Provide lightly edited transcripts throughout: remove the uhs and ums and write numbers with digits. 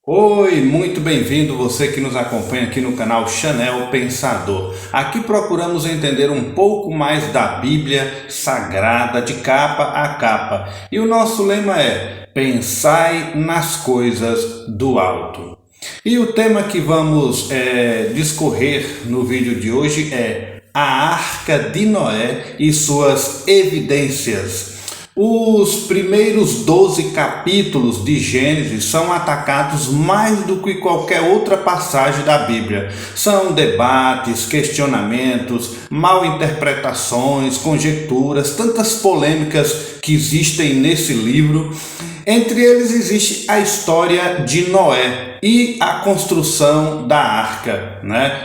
Oi, muito bem-vindo você que nos acompanha aqui no canal Chanel Pensador. Aqui procuramos entender um pouco mais da Bíblia Sagrada de capa a capa. E o nosso lema é: pensai nas coisas do alto. E o tema que vamos discorrer no vídeo de hoje é a Arca de Noé e suas evidências. Os primeiros 12 capítulos de Gênesis são atacados mais do que qualquer outra passagem da Bíblia. São debates, questionamentos, mal interpretações, conjecturas, tantas polêmicas que existem nesse livro. Entre eles existe a história de Noé e a construção da arca,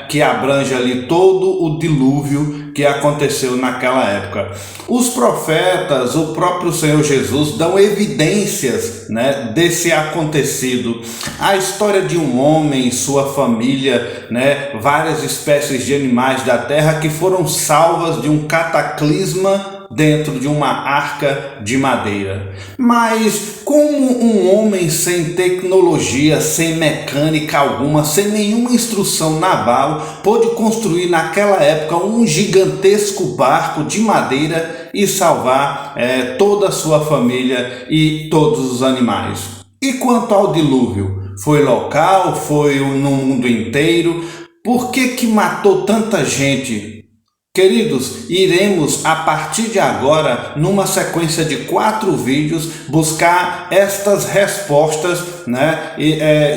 que abrange ali todo o dilúvio que aconteceu naquela época. Os profetas, o próprio Senhor Jesus dão evidências, desse acontecido. A história de um homem e sua família, várias espécies de animais da terra que foram salvas de um cataclisma dentro de uma arca de madeira. Mas como um homem sem tecnologia, sem mecânica alguma, sem nenhuma instrução naval, pôde construir naquela época um gigantesco barco de madeira e salvar toda a sua família e todos os animais? E quanto ao dilúvio? Foi local? Foi no mundo inteiro? Por que matou tanta gente? Queridos, iremos a partir de agora, numa sequência de 4 vídeos, buscar estas respostas,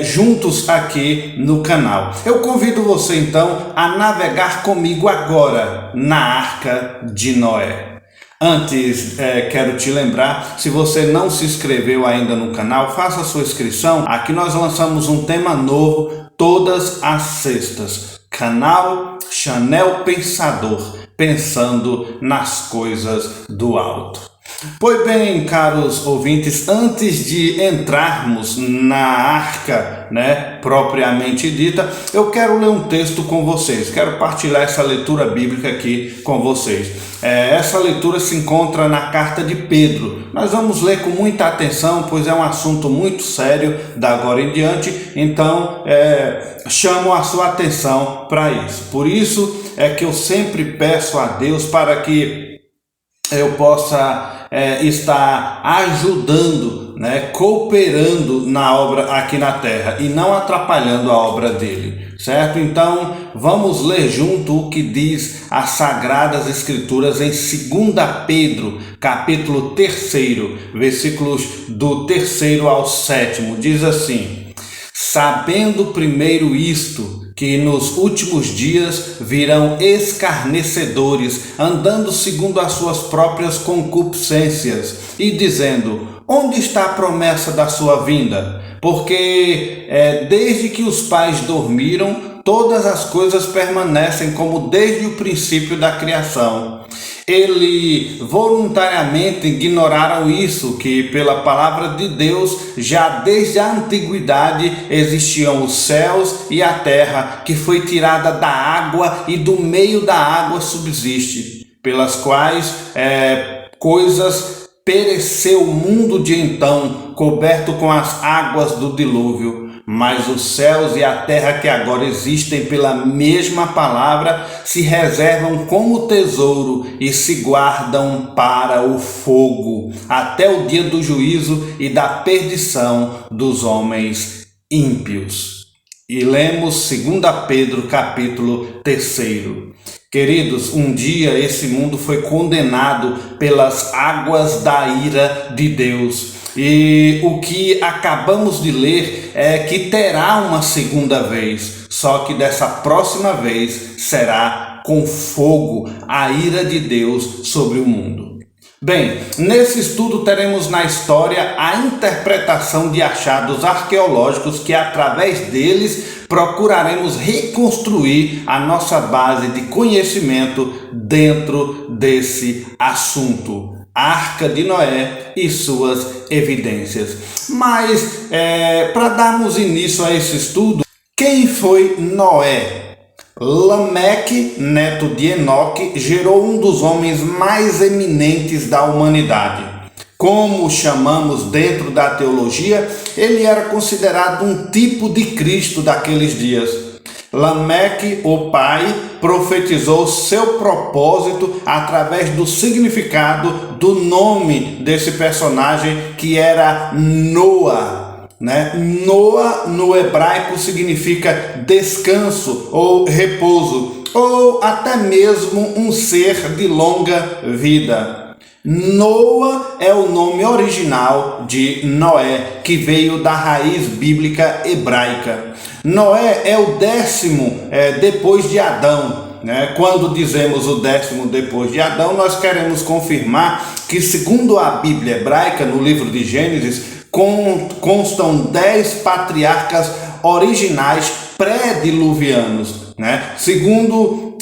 juntos aqui no canal. Eu convido você então a navegar comigo agora na Arca de Noé. Antes, quero te lembrar, se você não se inscreveu ainda no canal, faça a sua inscrição. Aqui nós lançamos um tema novo todas as sextas. Canal Chanel Pensador, pensando nas coisas do alto. Pois bem, caros ouvintes, antes de entrarmos na arca, propriamente dita, eu quero ler um texto com vocês, quero partilhar essa leitura bíblica aqui com vocês. Essa leitura se encontra na carta de Pedro. Nós vamos ler com muita atenção, pois é um assunto muito sério da agora em diante, então chamo a sua atenção para isso. Por isso é que eu sempre peço a Deus para que eu possa estar ajudando, cooperando na obra aqui na terra e não atrapalhando a obra dele, certo? Então vamos ler junto o que diz as Sagradas Escrituras em 2 Pedro, capítulo 3, versículos do 3 ao 7, diz assim: sabendo primeiro isto, que nos últimos dias virão escarnecedores, andando segundo as suas próprias concupiscências, e dizendo: onde está a promessa da sua vinda? Porque desde que os pais dormiram, todas as coisas permanecem como desde o princípio da criação. Eles voluntariamente ignoraram isso, que pela palavra de Deus, já desde a antiguidade existiam os céus e a terra, que foi tirada da água e do meio da água subsiste, pelas quais coisas pereceu o mundo de então, coberto com as águas do dilúvio. Mas os céus e a terra que agora existem pela mesma palavra se reservam como tesouro e se guardam para o fogo, até o dia do juízo e da perdição dos homens ímpios. E lemos 2 Pedro capítulo 3. Queridos, um dia esse mundo foi condenado pelas águas da ira de Deus. E o que acabamos de ler é que terá uma segunda vez, só que dessa próxima vez será com fogo, a ira de Deus sobre o mundo. Bem, nesse estudo teremos na história a interpretação de achados arqueológicos que, através deles, procuraremos reconstruir a nossa base de conhecimento dentro desse assunto. Arca de Noé e suas evidências. Mas, para darmos início a esse estudo, quem foi Noé? Lameque, neto de Enoque, gerou um dos homens mais eminentes da humanidade. como chamamos dentro da teologia, ele era considerado um tipo de Cristo daqueles dias. Lameque, o pai, profetizou seu propósito através do significado do nome desse personagem, que era Noa. Noa no hebraico significa descanso ou repouso, ou até mesmo um ser de longa vida. Noa é o nome original de Noé, que veio da raiz bíblica hebraica. Noé é o 10º depois de Adão. Quando dizemos o 10º depois de Adão, nós queremos confirmar que, segundo a Bíblia hebraica, no livro de Gênesis, constam 10 patriarcas originais pré-diluvianos. Segundo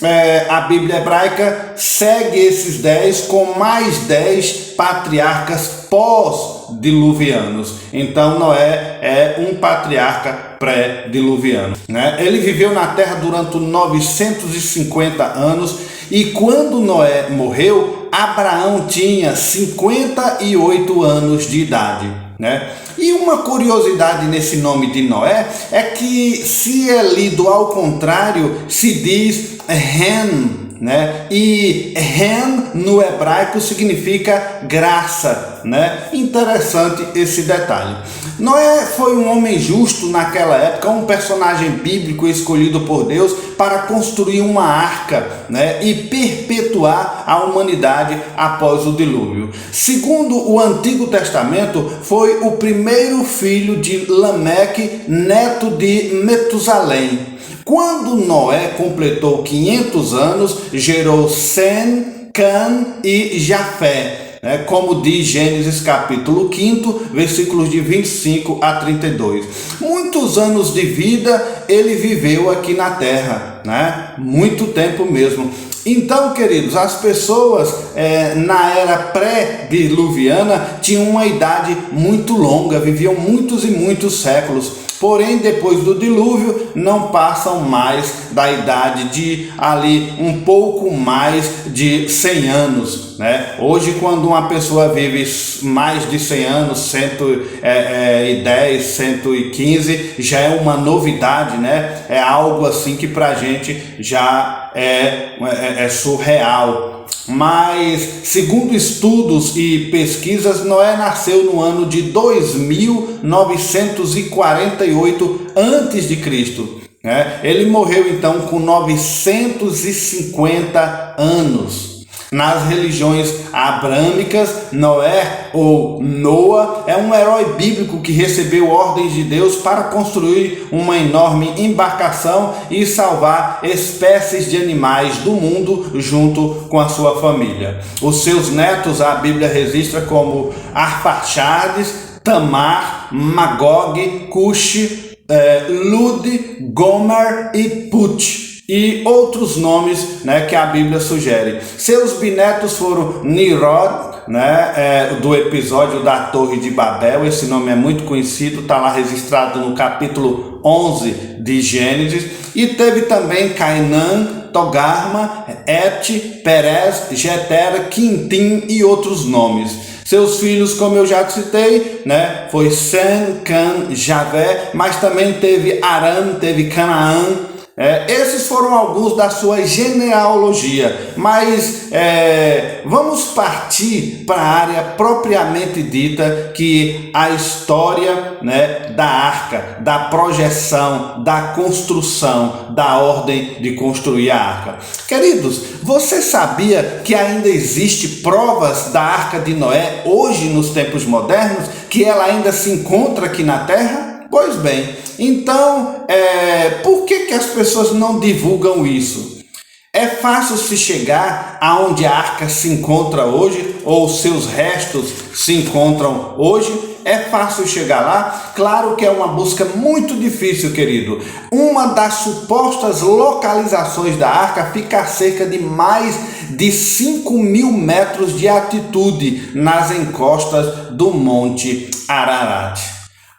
a Bíblia hebraica, segue esses 10 com mais 10 patriarcas pós-diluvianos. Então Noé é um patriarca pré-diluviano. Ele viveu na terra durante 950 anos e quando Noé morreu, Abraão tinha 58 anos de idade. E uma curiosidade nesse nome de Noé é que, se é lido ao contrário, se diz Hen, e Hen no hebraico significa graça. Interessante esse detalhe. Noé foi um homem justo naquela época, um personagem bíblico escolhido por Deus para construir uma arca, e perpetuar a humanidade após o dilúvio. Segundo o Antigo Testamento, foi o primeiro filho de Lameque, neto de Metusalém. Quando Noé completou 500 anos, gerou Sem, Cã e Jafé. Como diz Gênesis capítulo 5, versículos de 25 a 32. Muitos anos de vida ele viveu aqui na terra, muito tempo mesmo. Então, queridos, as pessoas na era pré-diluviana tinham uma idade muito longa, viviam muitos e muitos séculos. Porém, depois do dilúvio, não passam mais da idade de ali um pouco mais de 100 anos. Hoje, quando uma pessoa vive mais de 100 anos, 110, 115, já é uma novidade, É algo assim que pra gente já é surreal. Mas, segundo estudos e pesquisas, Noé nasceu no ano de 2948 a.C. Ele morreu então com 950 anos. Nas religiões abrâmicas, Noé ou Noa é um herói bíblico que recebeu ordens de Deus para construir uma enorme embarcação e salvar espécies de animais do mundo junto com a sua família. Os seus netos a Bíblia registra como Arfaxades, Tamar, Magog, Cush, Lud, Gomer e Put. E outros nomes que a Bíblia sugere. Seus bisnetos foram Nimrod, do episódio da Torre de Babel. Esse nome é muito conhecido, está lá registrado no capítulo 11 de Gênesis. E teve também Cainã, Togarma, Et, Perez, Getera, Quintim e outros nomes. Seus filhos, como eu já citei, foi Sem, Cã, Javé, mas também teve Aram, teve Canaã. Esses foram alguns da sua genealogia, mas vamos partir para a área propriamente dita, que a história da arca, da projeção, da construção, da ordem de construir a arca. Queridos, você sabia que ainda existe provas da arca de Noé hoje nos tempos modernos, que ela ainda se encontra aqui na terra? Pois bem, então, por que as pessoas não divulgam isso? É fácil se chegar aonde a arca se encontra hoje, ou seus restos se encontram hoje? É fácil chegar lá? Claro que é uma busca muito difícil, querido. Uma das supostas localizações da arca fica a cerca de mais de 5.000 metros de altitude nas encostas do Monte Ararat.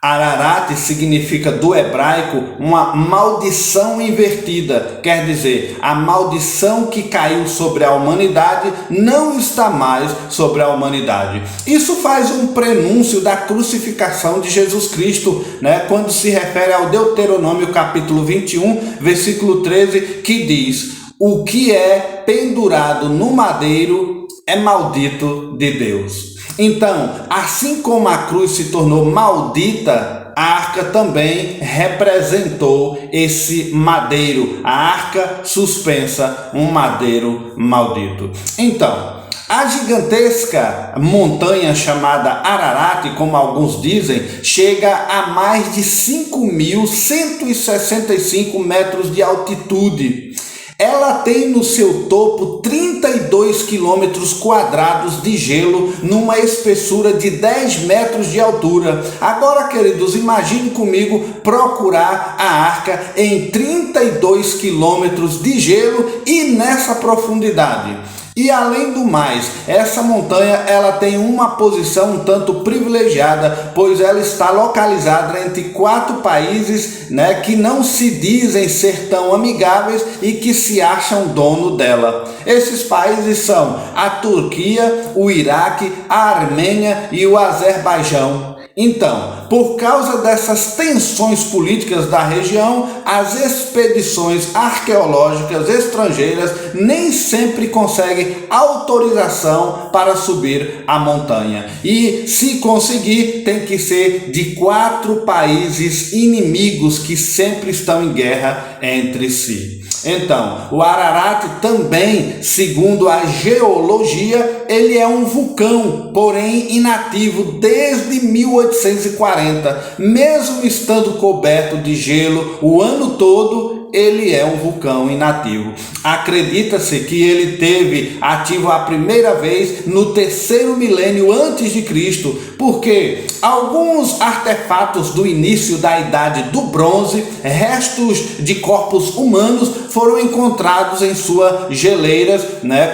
Ararat significa do hebraico uma maldição invertida, quer dizer, a maldição que caiu sobre a humanidade não está mais sobre a humanidade. Isso faz um prenúncio da crucificação de Jesus Cristo, quando se refere ao Deuteronômio capítulo 21, versículo 13, que diz: o que é pendurado no madeiro é maldito de Deus. Então, assim como a cruz se tornou maldita, a arca também representou esse madeiro, a arca suspensa, um madeiro maldito. Então, a gigantesca montanha chamada Ararat, como alguns dizem, chega a mais de 5.165 metros de altitude. Ela tem no seu topo 32 quilômetros quadrados de gelo numa espessura de 10 metros de altura. Agora, queridos, imagine comigo procurar a arca em 32 quilômetros de gelo e nessa profundidade. E além do mais, essa montanha ela tem uma posição um tanto privilegiada, pois ela está localizada entre 4 países, que não se dizem ser tão amigáveis e que se acham dono dela. Esses países são a Turquia, o Iraque, a Armênia e o Azerbaijão. Então, por causa dessas tensões políticas da região, as expedições arqueológicas estrangeiras nem sempre conseguem autorização para subir a montanha. E, se conseguir, tem que ser de 4 países inimigos que sempre estão em guerra entre si. Então, o Ararat também, segundo a geologia, ele é um vulcão, porém inativo desde 1840. Mesmo estando coberto de gelo o ano todo, ele é um vulcão inativo. Acredita-se que ele teve ativo a primeira vez no 3º milênio antes de Cristo, porque alguns artefatos do início da Idade do Bronze, restos de corpos humanos, foram encontrados em suas geleiras,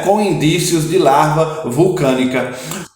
com indícios de larva vulcânica.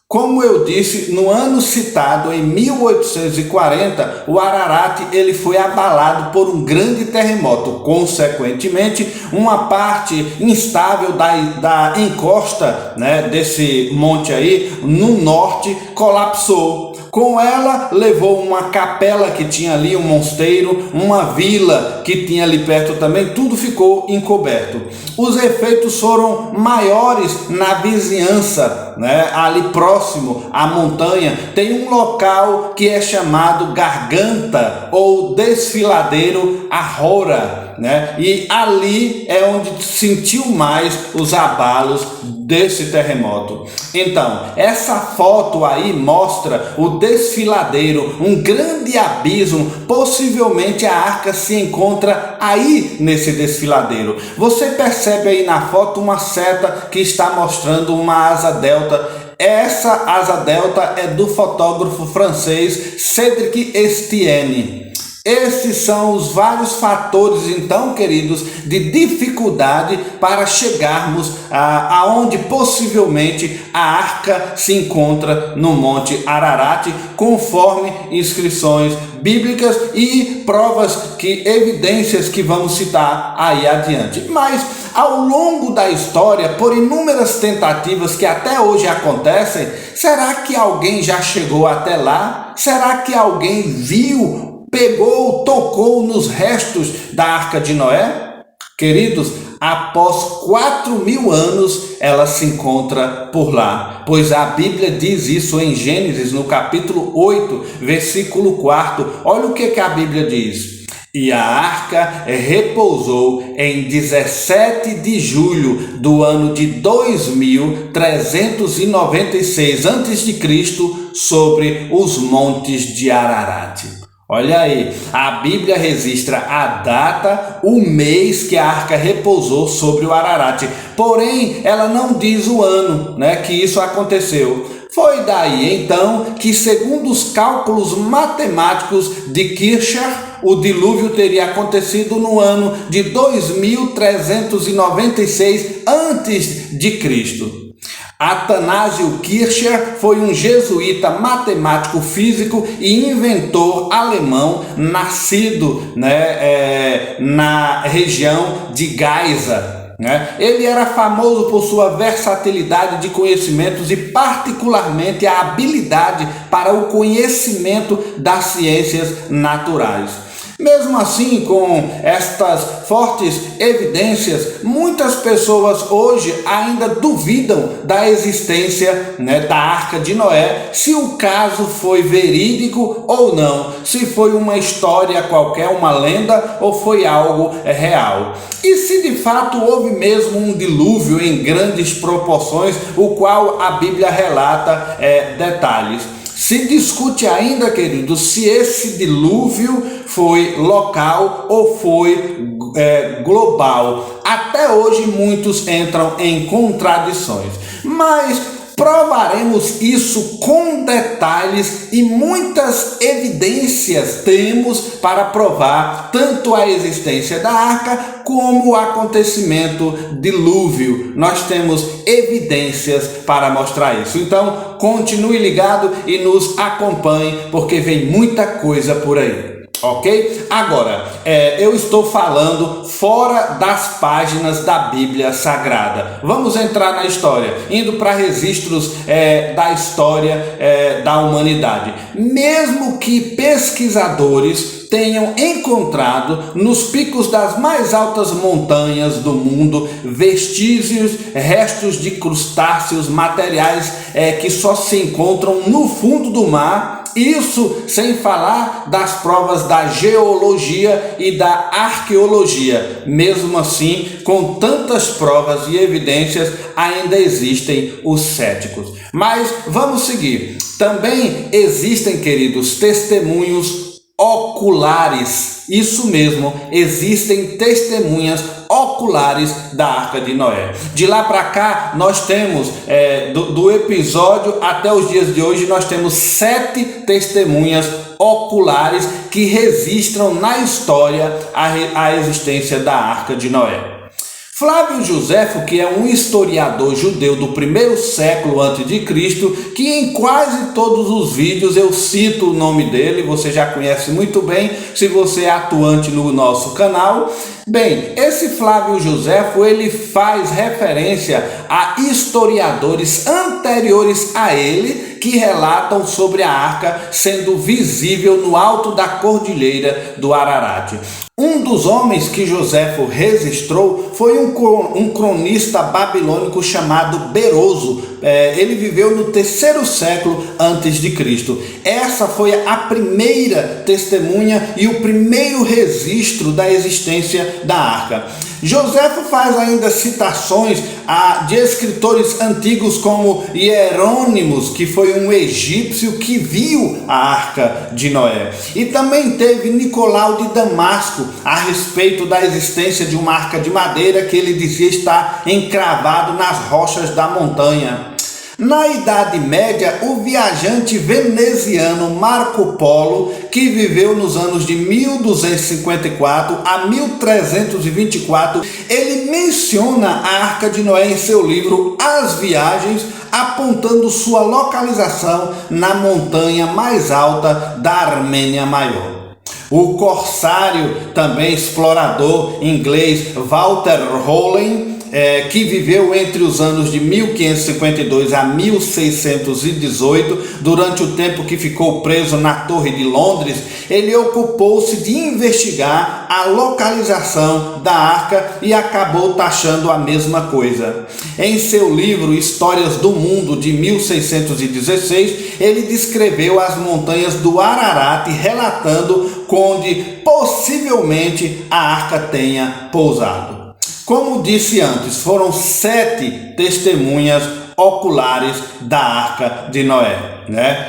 Como eu disse, no ano citado, em 1840, o Ararat ele foi abalado por um grande terremoto. Consequentemente, uma parte instável da encosta, desse monte aí, no norte, colapsou. Com ela, levou uma capela que tinha ali, um mosteiro, uma vila que tinha ali perto também, tudo ficou encoberto. Os efeitos foram maiores na vizinhança, ali próximo à montanha, tem um local que é chamado Garganta ou Desfiladeiro Ahora, e ali é onde sentiu mais os abalos desse terremoto. Então, essa foto aí mostra o desfiladeiro, um grande abismo, possivelmente a arca se encontra aí nesse desfiladeiro. Você percebe aí na foto uma seta que está mostrando uma asa delta. Essa asa delta é do fotógrafo francês Cédric Estienne. Esses são os vários fatores, então, queridos, de dificuldade para chegarmos aonde possivelmente a arca se encontra no Monte Ararat, conforme inscrições bíblicas e provas, evidências que vamos citar aí adiante. Mas, ao longo da história, por inúmeras tentativas que até hoje acontecem, será que alguém já chegou até lá? Será que alguém viu, pegou, tocou nos restos da Arca de Noé? Queridos, após 4.000 anos ela se encontra por lá, pois a Bíblia diz isso em Gênesis, no capítulo 8, versículo 4. Olha o que a Bíblia diz. E a arca repousou em 17 de julho do ano de 2396 a.C. sobre os montes de Ararat. Olha aí, a Bíblia registra a data, o mês que a arca repousou sobre o Ararat. Porém, ela não diz o ano, que isso aconteceu. Foi daí então que, segundo os cálculos matemáticos de Kircher, o dilúvio teria acontecido no ano de 2396 a.C. Athanásio Kircher foi um jesuíta, matemático, físico e inventor alemão, nascido, na região de Geisa. Ele era famoso por sua versatilidade de conhecimentos e particularmente a habilidade para o conhecimento das ciências naturais. Mesmo assim, com estas fortes evidências, muitas pessoas hoje ainda duvidam da existência, da Arca de Noé, se o caso foi verídico ou não, se foi uma história qualquer, uma lenda, ou foi algo real. E se de fato houve mesmo um dilúvio em grandes proporções, o qual a Bíblia relata detalhes. Se discute ainda, queridos, se esse dilúvio foi local ou foi global. Até hoje muitos entram em contradições, mas provaremos isso com detalhes e muitas evidências temos para provar tanto a existência da arca como o acontecimento dilúvio. Nós temos evidências para mostrar isso. Então, continue ligado e nos acompanhe, porque vem muita coisa por aí. Ok? Agora, eu estou falando fora das páginas da Bíblia Sagrada. Vamos entrar na história, indo para registros da história da humanidade. Mesmo que pesquisadores tenham encontrado nos picos das mais altas montanhas do mundo vestígios, restos de crustáceos, materiais que só se encontram no fundo do mar. Isso sem falar das provas da geologia e da arqueologia. Mesmo assim, com tantas provas e evidências, ainda existem os céticos. Mas vamos seguir. Também existem, queridos, testemunhos oculares. Isso mesmo, existem testemunhas oculares da Arca de Noé. De lá para cá, nós temos, do episódio até os dias de hoje, nós temos 7 testemunhas oculares que registram na história a existência da Arca de Noé. Flávio Joséfo, que é um historiador judeu do primeiro século a.C., que em quase todos os vídeos eu cito o nome dele, você já conhece muito bem se você é atuante no nosso canal. Bem, esse Flávio Joséfo, ele faz referência a historiadores anteriores a ele que relatam sobre a arca sendo visível no alto da cordilheira do Ararat. Um dos homens que Joséfo registrou foi um cronista babilônico chamado Beroso. Ele viveu no 3º século antes de Cristo. Essa foi a primeira testemunha e o primeiro registro da existência da arca. Joséfo faz ainda citações de escritores antigos como Hierônimos, que foi um egípcio que viu a Arca de Noé. E também teve Nicolau de Damasco a respeito da existência de uma arca de madeira que ele dizia estar encravado nas rochas da montanha. Na Idade Média, o viajante veneziano Marco Polo, que viveu nos anos de 1254 a 1324, ele menciona a Arca de Noé em seu livro As Viagens, apontando sua localização na montanha mais alta da Armênia Maior. O corsário, também explorador inglês Walter Raleigh, que viveu entre os anos de 1552 a 1618, durante o tempo que ficou preso na Torre de Londres, ele ocupou-se de investigar a localização da arca e acabou taxando a mesma coisa. Em seu livro Histórias do Mundo, de 1616, ele descreveu as montanhas do Ararat, relatando onde possivelmente a arca tenha pousado. Como disse antes, foram 7 testemunhas oculares da Arca de Noé.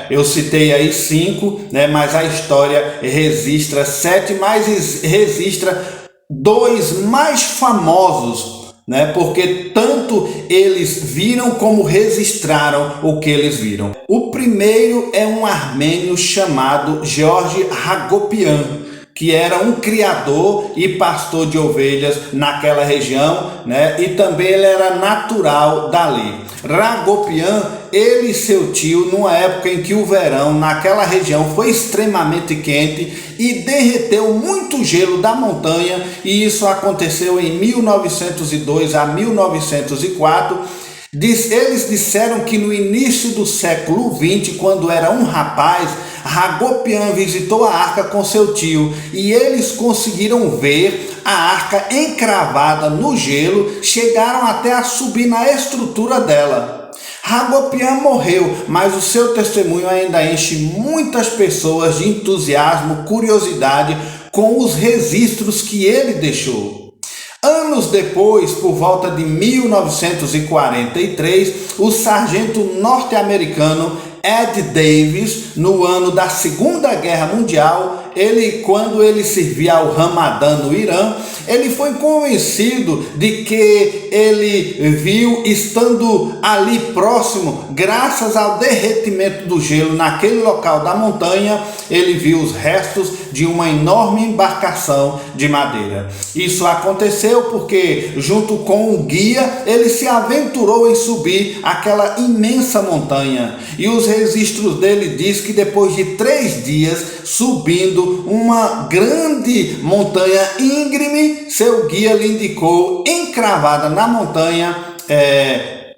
Eu citei aí 5, mas a história registra 7, mas registra 2 mais famosos, porque tanto eles viram como registraram o que eles viram. O primeiro é um armênio chamado George Hagopian, que era um criador e pastor de ovelhas naquela região, né? E também ele era natural dali. Ragopian, ele e seu tio, numa época em que o verão naquela região foi extremamente quente e derreteu muito gelo da montanha, e isso aconteceu em 1902 a 1904. Eles disseram que no início do século XX, quando era um rapaz, Ragopian visitou a arca com seu tio e eles conseguiram ver a arca encravada no gelo, chegaram até a subir na estrutura dela. Ragopian morreu, mas o seu testemunho ainda enche muitas pessoas de entusiasmo, curiosidade com os registros que ele deixou. Anos depois, por volta de 1943, o sargento norte-americano Ed Davis, no ano da Segunda Guerra Mundial, quando ele servia ao Ramadã no Irã, ele foi convencido de que ele viu, estando ali próximo, graças ao derretimento do gelo naquele local da montanha, ele viu os restos de uma enorme embarcação de madeira. Isso aconteceu porque, junto com um guia, ele se aventurou em subir aquela imensa montanha. E os registros dele diz que depois de 3 dias subindo uma grande montanha íngreme, seu guia lhe indicou, encravada na montanha,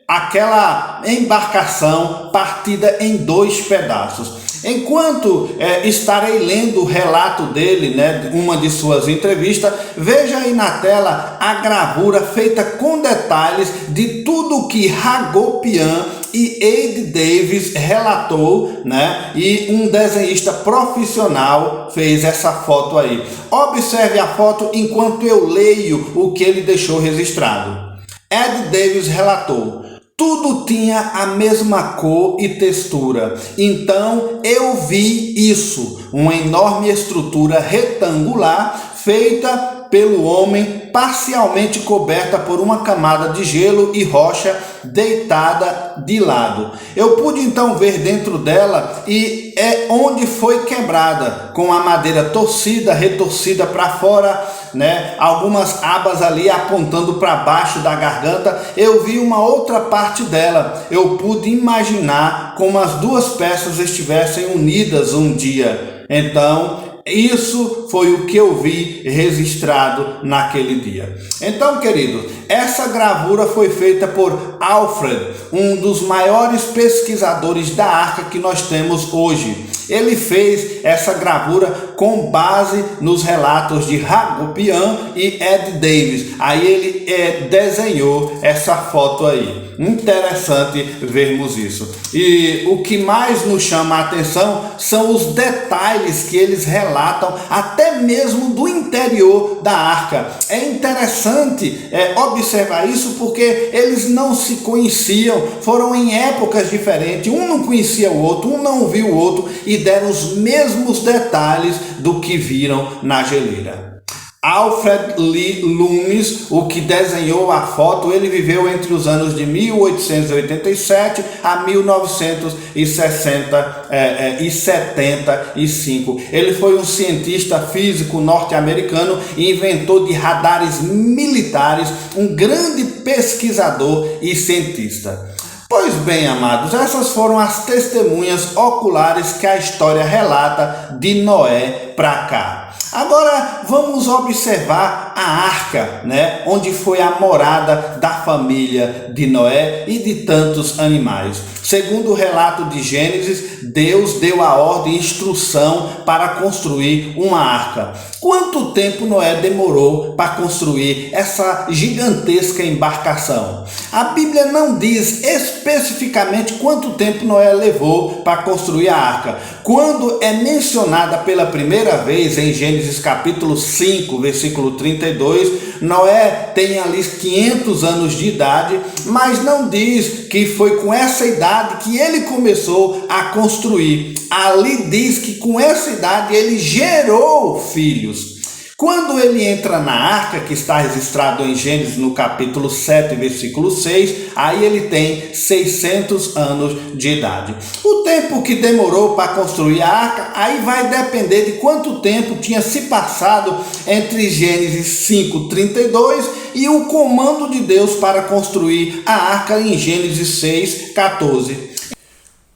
aquela embarcação partida em 2 pedaços. Enquanto estarei lendo o relato dele, né, uma de suas entrevistas, veja aí na tela a gravura feita com detalhes de tudo que Ragopian e Ed Davis relatou, né? E um desenhista profissional fez essa foto aí. Observe a foto enquanto eu leio o que ele deixou registrado. Ed Davis relatou: tudo tinha a mesma cor e textura. Então eu vi isso, uma enorme estrutura retangular feita pelo homem, parcialmente coberta por uma camada de gelo e rocha deitada de lado. Eu pude então ver dentro dela e é onde foi quebrada, com a madeira torcida, retorcida para fora, né? Algumas abas ali apontando para baixo da garganta. Eu vi uma outra parte dela. Eu pude imaginar como as 2 peças estivessem unidas um dia. Então, isso foi o que eu vi registrado naquele dia. Então, queridos, essa gravura foi feita por Alfred, um dos maiores pesquisadores da arca que nós temos hoje. Ele fez essa gravura com base nos relatos de Ragopian e Ed Davis. Aí ele desenhou essa foto aí. Interessante vermos isso. E o que mais nos chama a atenção são os detalhes que eles relatam, até mesmo do interior da arca. É interessante observar isso, porque eles não se conheciam, foram em épocas diferentes, um não conhecia o outro, um não viu o outro, e deram os mesmos detalhes do que viram na geleira. Alfred Lee Loomis, o que desenhou a foto, ele viveu entre os anos de 1887 a 1975. Ele foi um cientista físico norte-americano e inventor de radares militares, um grande pesquisador e cientista. Pois bem, amados, essas foram as testemunhas oculares que a história relata de Noé para cá. Agora vamos observar a arca, né, onde foi a morada da família de Noé e de tantos animais. Segundo o relato de Gênesis, Deus deu a ordem e instrução para construir uma arca. Quanto tempo Noé demorou para construir essa gigantesca embarcação? A Bíblia não diz especificamente quanto tempo Noé levou para construir a arca. Quando é mencionada pela primeira vez em Gênesis capítulo 5, versículo 32, Noé tem ali 500 anos de idade, mas não diz que foi com essa idade que ele começou a construir. Ali diz que com essa idade ele gerou filhos. Quando ele entra na arca, que está registrado em Gênesis no capítulo 7, versículo 6, aí ele tem 600 anos de idade. O tempo que demorou para construir a arca, aí vai depender de quanto tempo tinha se passado entre Gênesis 5:32 e o comando de Deus para construir a arca em Gênesis 6:14.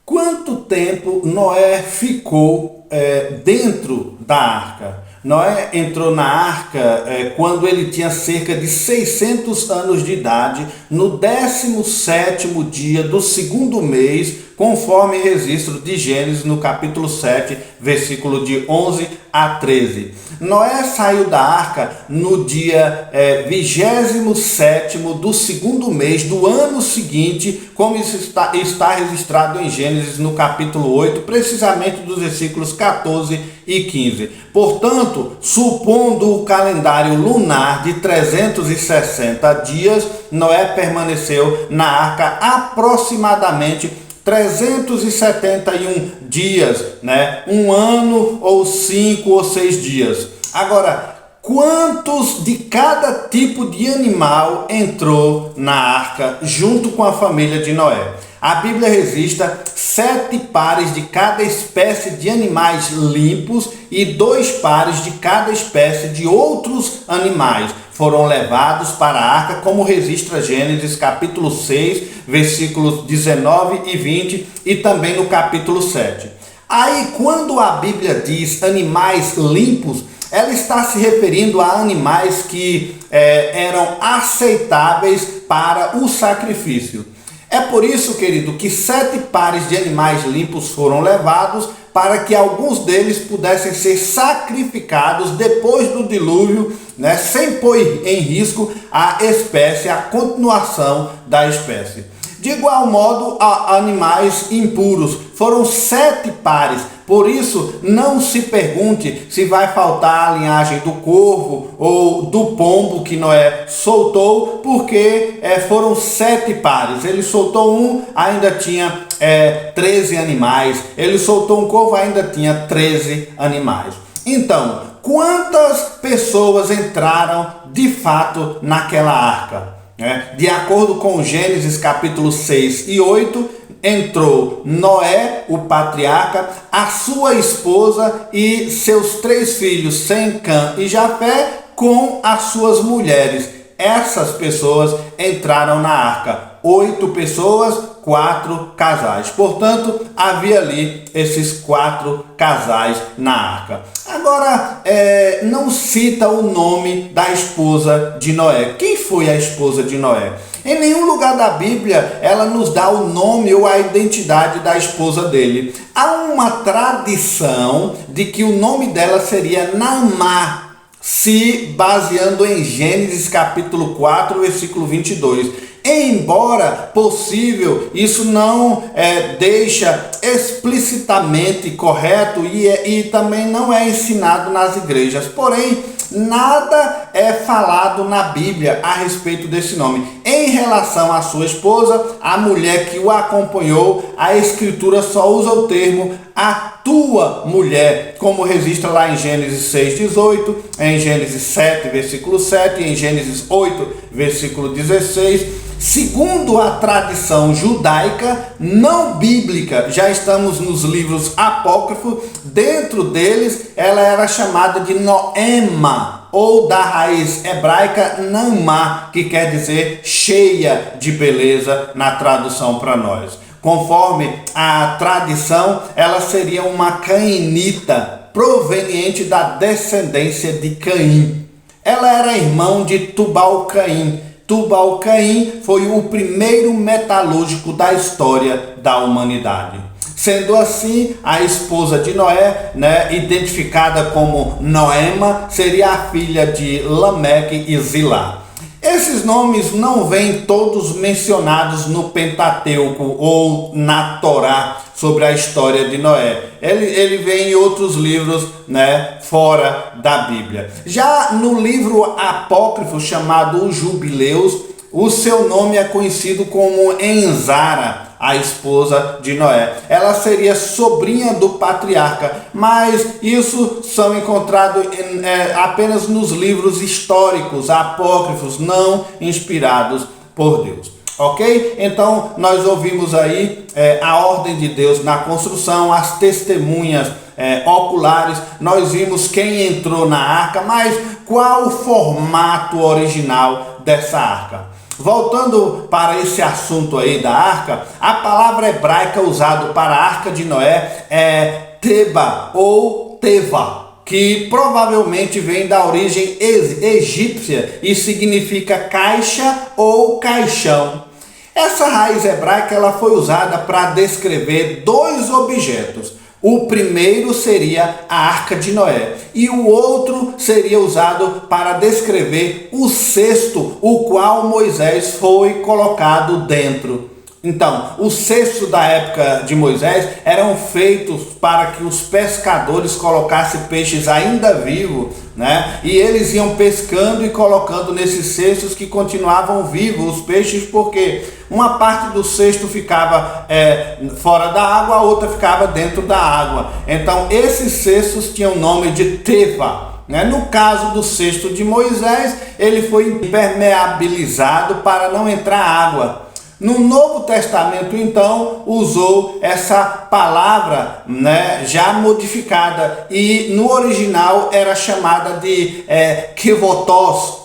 Quanto tempo Noé ficou dentro da arca? Noé entrou na arca quando ele tinha cerca de 600 anos de idade, no 17º dia do segundo mês, conforme registro de Gênesis no capítulo 7, versículo de 11 a 13. Noé saiu da arca no dia 27º do segundo mês do ano seguinte, como isso está registrado em Gênesis no capítulo 8, precisamente dos versículos 14 e 15. Portanto, supondo o calendário lunar de 360 dias, Noé permaneceu na arca aproximadamente 371 dias, né? Um ano ou 5 ou 6 dias. Agora, quantos de cada tipo de animal entrou na arca junto com a família de Noé? A Bíblia registra 7 pares de cada espécie de animais limpos e 2 pares de cada espécie de outros animais foram levados para a arca, como registra Gênesis capítulo 6, versículos 19 e 20 e também no capítulo 7. Aí, quando a Bíblia diz animais limpos, ela está se referindo a animais que eram aceitáveis para o sacrifício. É por isso, querido, que 7 pares de animais limpos foram levados para que alguns deles pudessem ser sacrificados depois do dilúvio, né, sem pôr em risco a espécie, a continuação da espécie. De igual modo, a animais impuros foram 7 pares. Por isso, não se pergunte se vai faltar a linhagem do corvo ou do pombo que Noé soltou, porque foram 7 pares. Ele soltou um, ainda tinha 13 animais. Ele soltou um corvo, ainda tinha 13 animais. Então, quantas pessoas entraram de fato naquela arca? De acordo com Gênesis capítulo 6 e 8, entrou Noé, o patriarca, a sua esposa e seus 3 filhos, Sem, Cã e Jafé, com as suas mulheres. Essas pessoas entraram na arca. 8 pessoas, 4 casais. Portanto, havia ali esses 4 casais na arca. Agora, não cita o nome da esposa de Noé. Quem foi a esposa de Noé? Em nenhum lugar da Bíblia ela nos dá o nome ou a identidade da esposa dele. Há uma tradição de que o nome dela seria Naamá, se baseando em Gênesis capítulo 4, versículo 22. Embora possível, isso não deixa explicitamente correto e também não é ensinado nas igrejas. Porém, nada é falado na Bíblia a respeito desse nome. Em relação à sua esposa, a mulher que o acompanhou, a Escritura só usa o termo a tua mulher, como registra lá em Gênesis 6:18, em Gênesis 7, versículo 7, em Gênesis 8, versículo 16. Segundo a tradição judaica não bíblica, já estamos nos livros apócrifos, dentro deles ela era chamada de Noema, ou da raiz hebraica Naamá, que quer dizer cheia de beleza na tradução para nós. Conforme a tradição, ela seria uma cainita proveniente da descendência de Caim. Ela era irmã de Tubal-Caim. Tubal-Caim foi o primeiro metalúrgico da história da humanidade. Sendo assim, a esposa de Noé, identificada como Noema, seria a filha de Lameque e Zilá. Esses nomes não vêm todos mencionados no Pentateuco ou na Torá sobre a história de Noé. Ele vem em outros livros, fora da Bíblia. Já no livro apócrifo chamado Os Jubileus, o seu nome é conhecido como Enzara, a esposa de Noé. Ela seria sobrinha do patriarca, mas isso são encontrados apenas nos livros históricos, apócrifos, não inspirados por Deus. Ok? Então nós ouvimos aí a ordem de Deus na construção, as testemunhas oculares, nós vimos quem entrou na arca, mas qual o formato original dessa arca? Voltando para esse assunto aí da arca, a palavra hebraica usada para a arca de Noé é Teba ou Teva, que provavelmente vem da origem egípcia e significa caixa ou caixão. Essa raiz hebraica ela foi usada para descrever dois objetos. O primeiro seria a arca de Noé e o outro seria usado para descrever o cesto, o qual Moisés foi colocado dentro. Então, os cestos da época de Moisés eram feitos para que os pescadores colocassem peixes ainda vivos, né? E eles iam pescando e colocando nesses cestos que continuavam vivos os peixes, porque uma parte do cesto ficava fora da água, a outra ficava dentro da água. Então, esses cestos tinham o nome de Teva. No caso do cesto de Moisés, ele foi impermeabilizado para não entrar água. No Novo Testamento, então, usou essa palavra já modificada e no original era chamada de kivotós,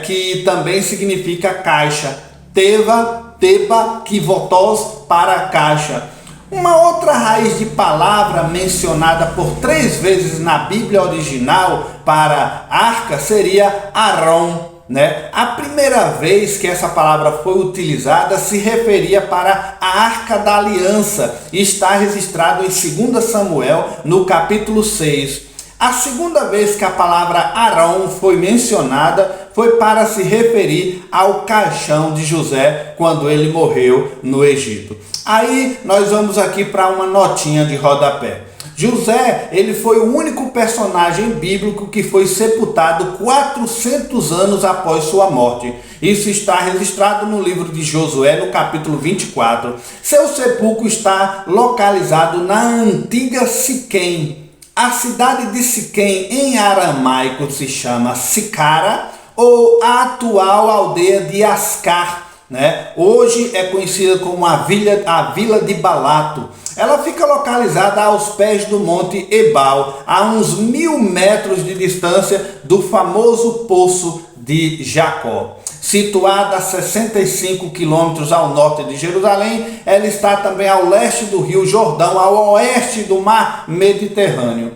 que também significa caixa. Teba, kivotós para caixa. Uma outra raiz de palavra mencionada por 3 vezes na Bíblia original para arca seria Arão. A primeira vez que essa palavra foi utilizada se referia para a Arca da Aliança e está registrado em 2 Samuel, no capítulo 6. A segunda vez que a palavra Arão foi mencionada foi para se referir ao caixão de José quando ele morreu no Egito. Aí nós vamos aqui para uma notinha de rodapé. José, ele foi o único personagem bíblico que foi sepultado 400 anos após sua morte. Isso está registrado no livro de Josué, no capítulo 24. Seu sepulcro está localizado na antiga Siquém. A cidade de Siquém, em aramaico, se chama Sicara, ou a atual aldeia de Ascar. Hoje é conhecida como a Vila de Balato. Ela fica localizada aos pés do Monte Ebal, a uns 1000 metros de distância do famoso Poço de Jacó. Situada a 65 quilômetros ao norte de Jerusalém, ela está também ao leste do Rio Jordão, ao oeste do Mar Mediterrâneo.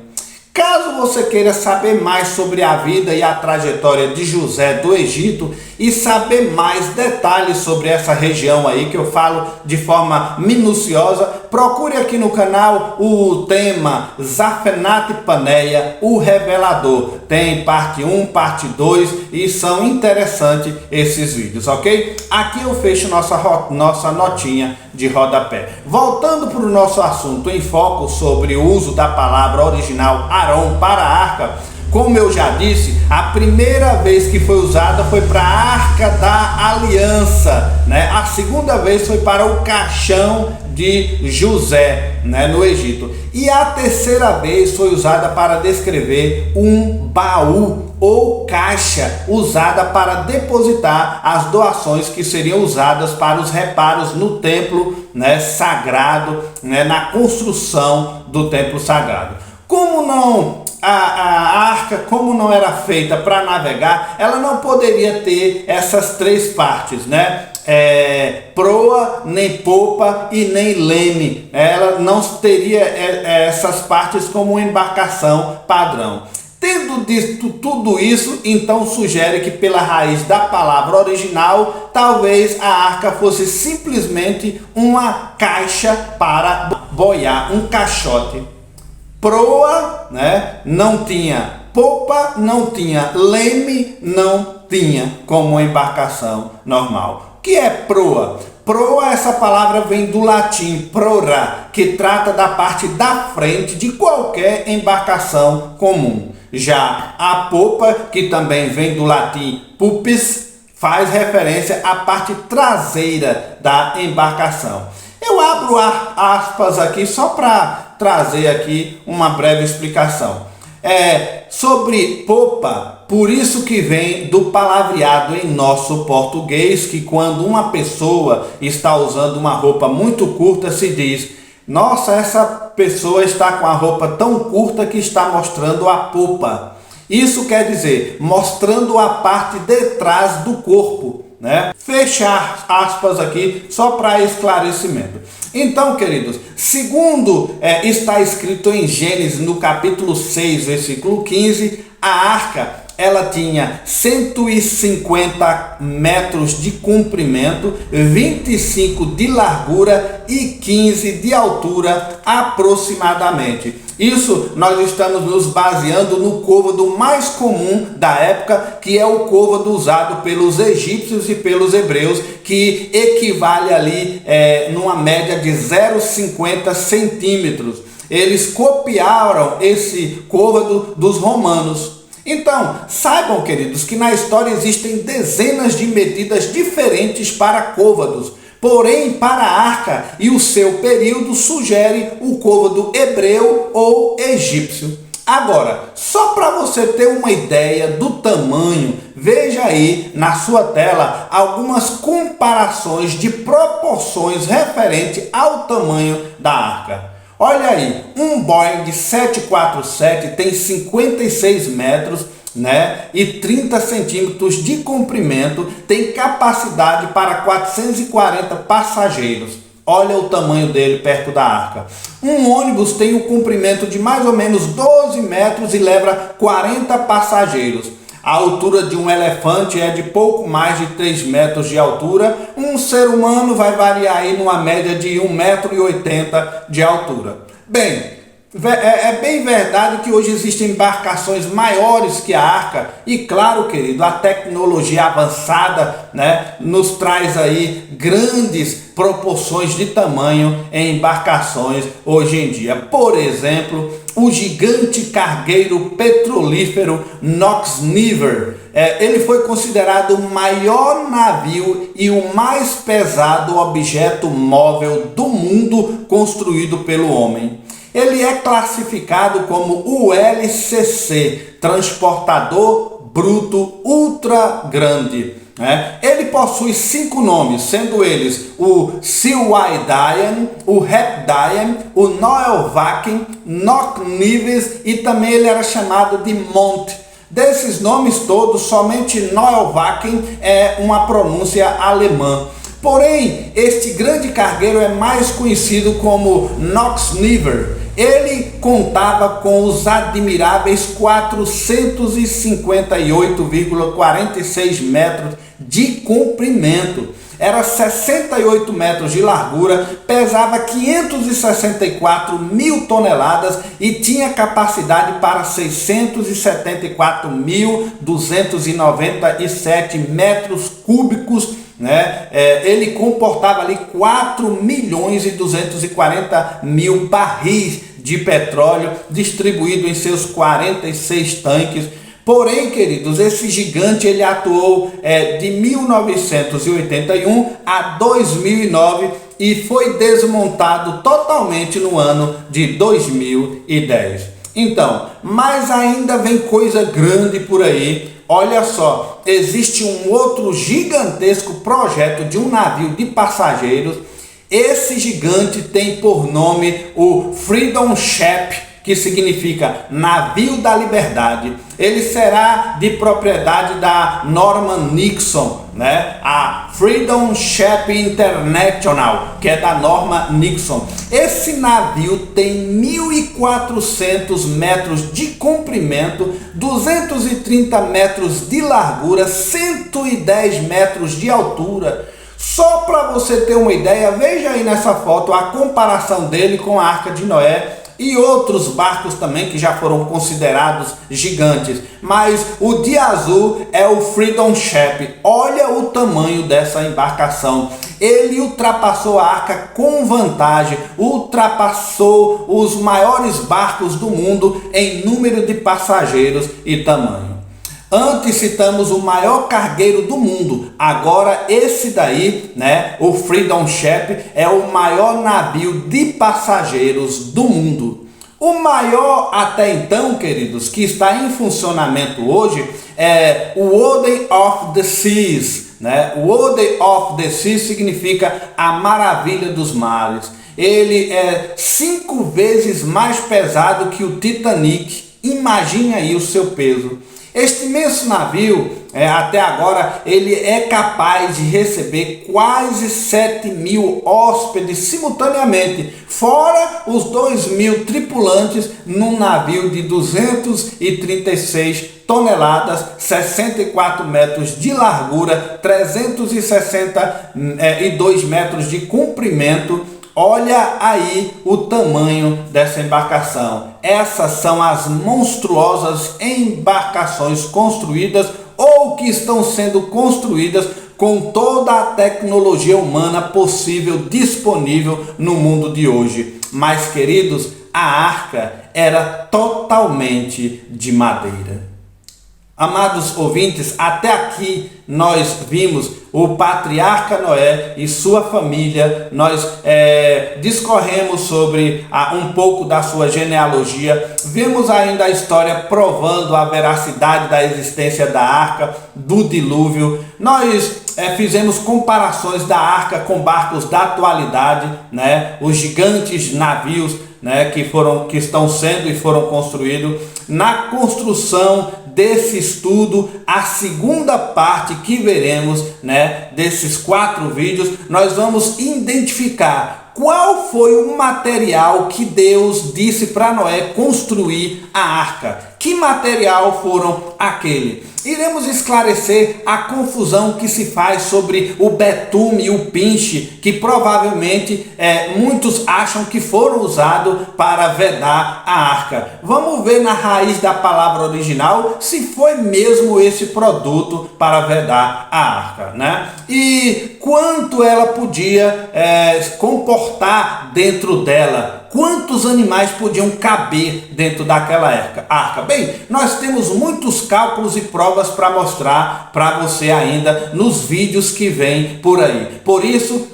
Caso você queira saber mais sobre a vida e a trajetória de José do Egito e saber mais detalhes sobre essa região aí que eu falo de forma minuciosa, procure aqui no canal o tema Zafenat Paneia, o Revelador. Tem parte 1, parte 2 e são interessantes esses vídeos, ok? Aqui eu fecho nossa notinha de rodapé. Voltando para o nosso assunto em foco sobre o uso da palavra original Arão para a arca, como eu já disse, a primeira vez que foi usada foi para a Arca da Aliança, A segunda vez foi para o caixão de José, no Egito. E a terceira vez foi usada para descrever um baú ou caixa usada para depositar as doações que seriam usadas para os reparos no templo sagrado, na construção do templo sagrado. Como não a arca, como não era feita para navegar, ela não poderia ter essas 3 partes, proa, nem popa e nem leme. Ela não teria essas partes como uma embarcação padrão. Tendo dito tudo isso, então sugere que pela raiz da palavra original, talvez a arca fosse simplesmente uma caixa para boiar, um caixote. Proa, não tinha popa, não tinha leme, não tinha como uma embarcação normal. O que é proa? Proa, essa palavra vem do latim prora, que trata da parte da frente de qualquer embarcação comum. Já a popa, que também vem do latim pupis, faz referência à parte traseira da embarcação. Eu abro aspas aqui só para trazer aqui uma breve explicação. Sobre popa, por isso que vem do palavreado em nosso português, que quando uma pessoa está usando uma roupa muito curta, se diz: nossa, essa pessoa está com a roupa tão curta que está mostrando a popa. Isso quer dizer, mostrando a parte de trás do corpo, né? Fechar aspas aqui só para esclarecimento. Então, queridos, segundo está escrito em Gênesis, no capítulo 6, versículo 15, a arca, ela tinha 150 metros de comprimento, 25 de largura e 15 de altura aproximadamente. Isso nós estamos nos baseando no côvado mais comum da época, que é o côvado usado pelos egípcios e pelos hebreus, que equivale ali numa média de 0,50 centímetros. Eles copiaram esse côvado dos romanos. Então, saibam, queridos, que na história existem dezenas de medidas diferentes para côvados. Porém, para a arca e o seu período sugere o côvado hebreu ou egípcio. Agora, só para você ter uma ideia do tamanho, veja aí na sua tela algumas comparações de proporções referente ao tamanho da arca. Olha aí, um Boeing 747 tem 56 metros, né, e 30 centímetros de comprimento, tem capacidade para 440 passageiros. Olha o tamanho dele perto da arca. Um ônibus tem um comprimento de mais ou menos 12 metros e leva 40 passageiros. A altura de um elefante é de pouco mais de 3 metros de altura. Um ser humano vai variar aí numa média de 1,80 m de altura. Bem, é bem verdade que hoje existem embarcações maiores que a arca e, claro, querido, a tecnologia avançada, né, nos traz aí grandes proporções de tamanho em embarcações hoje em dia. Por exemplo, o gigante cargueiro petrolífero Knox Never, ele foi considerado o maior navio e o mais pesado objeto móvel do mundo construído pelo homem. Ele é classificado como ULCC, Transportador Bruto Ultra Grande. Ele possui 5 nomes, sendo eles o Seaway Diane, o Rep Diane, o Noel Vakin, Knox Nevis e também ele era chamado de Monte. Desses nomes todos, somente Noel Vakin é uma pronúncia alemã. Porém, este grande cargueiro é mais conhecido como Knox Never. Ele contava com os admiráveis 458,46 metros de comprimento. Era 68 metros de largura, pesava 564 mil toneladas e tinha capacidade para 674.297 metros cúbicos, né? Ele comportava ali 4.240.000 barris de petróleo distribuído em seus 46 tanques. Porém, queridos, esse gigante ele atuou de 1981 a 2009 e foi desmontado totalmente no ano de 2010. Então, mas ainda vem coisa grande por aí. Olha só, existe um outro gigantesco projeto de um navio de passageiros. Esse gigante tem por nome o Freedom Ship, que significa navio da liberdade. Ele será de propriedade da Norman Nixon, né? A Freedom Ship International, que é da Norman Nixon. Esse navio tem 1.400 metros de comprimento, 230 metros de largura, 110 metros de altura. Só para você ter uma ideia, veja aí nessa foto a comparação dele com a Arca de Noé e outros barcos também que já foram considerados gigantes. Mas o de azul é o Freedom Ship. Olha o tamanho dessa embarcação. Ele ultrapassou a arca com vantagem, ultrapassou os maiores barcos do mundo em número de passageiros e tamanho. Antes citamos o maior cargueiro do mundo. Agora esse daí, né, o Freedom Ship, é o maior navio de passageiros do mundo. O maior até então, queridos, que está em funcionamento hoje é o Wonder of the Seas, né? O Wonder of the Seas significa a maravilha dos mares. Ele é 5 vezes mais pesado que o Titanic. Imagine aí o seu peso. Este imenso navio, até agora, ele é capaz de receber quase 7.000 hóspedes simultaneamente, fora os 2.000 tripulantes num navio de 236 toneladas, 64 metros de largura, 362 metros de comprimento. Olha aí o tamanho dessa embarcação. Essas são as monstruosas embarcações construídas ou que estão sendo construídas com toda a tecnologia humana possível disponível no mundo de hoje. Mas, queridos, a arca era totalmente de madeira. Amados ouvintes, até aqui nós vimos o patriarca Noé e sua família. Nós discorremos sobre um pouco da sua genealogia. Vimos ainda a história provando a veracidade da existência da arca, do dilúvio. Nós fizemos comparações da arca com barcos da atualidade, né? Os gigantes navios, né, que estão sendo e foram construídos. Na construção desse estudo, a segunda parte que veremos, né, desses 4 vídeos, nós vamos identificar qual foi o material que Deus disse para Noé construir a arca. Que material foram aquele? Iremos esclarecer a confusão que se faz sobre o betume e o pinche, que provavelmente muitos acham que foram usados para vedar a arca. Vamos ver na raiz da palavra original se foi mesmo esse produto para vedar a arca, né? E quanto ela podia comportar dentro dela. Quantos animais podiam caber dentro daquela arca? Bem, nós temos muitos cálculos e provas para mostrar para você ainda nos vídeos que vêm por aí. Por isso,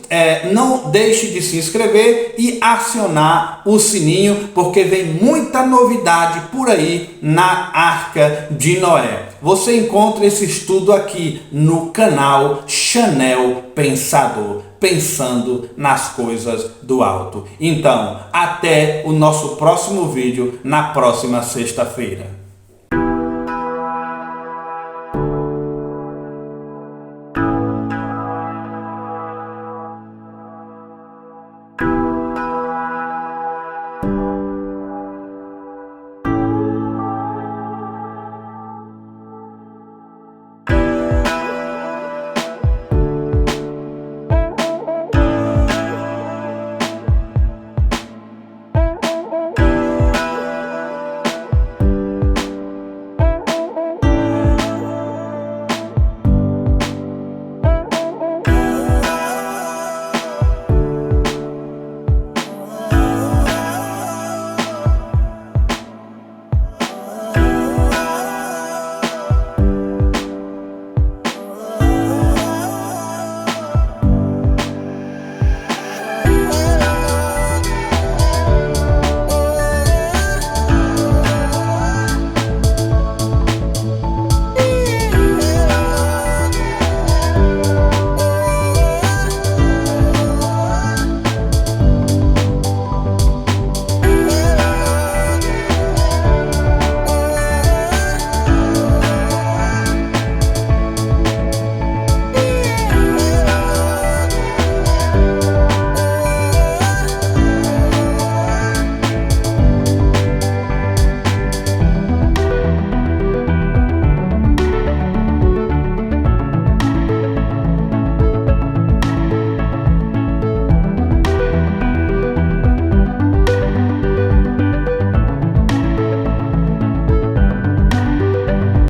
não deixe de se inscrever e acionar o sininho, porque vem muita novidade por aí na Arca de Noé. Você encontra esse estudo aqui no canal Chanel Pensador, pensando nas coisas do alto. Então, até o nosso próximo vídeo na próxima sexta-feira.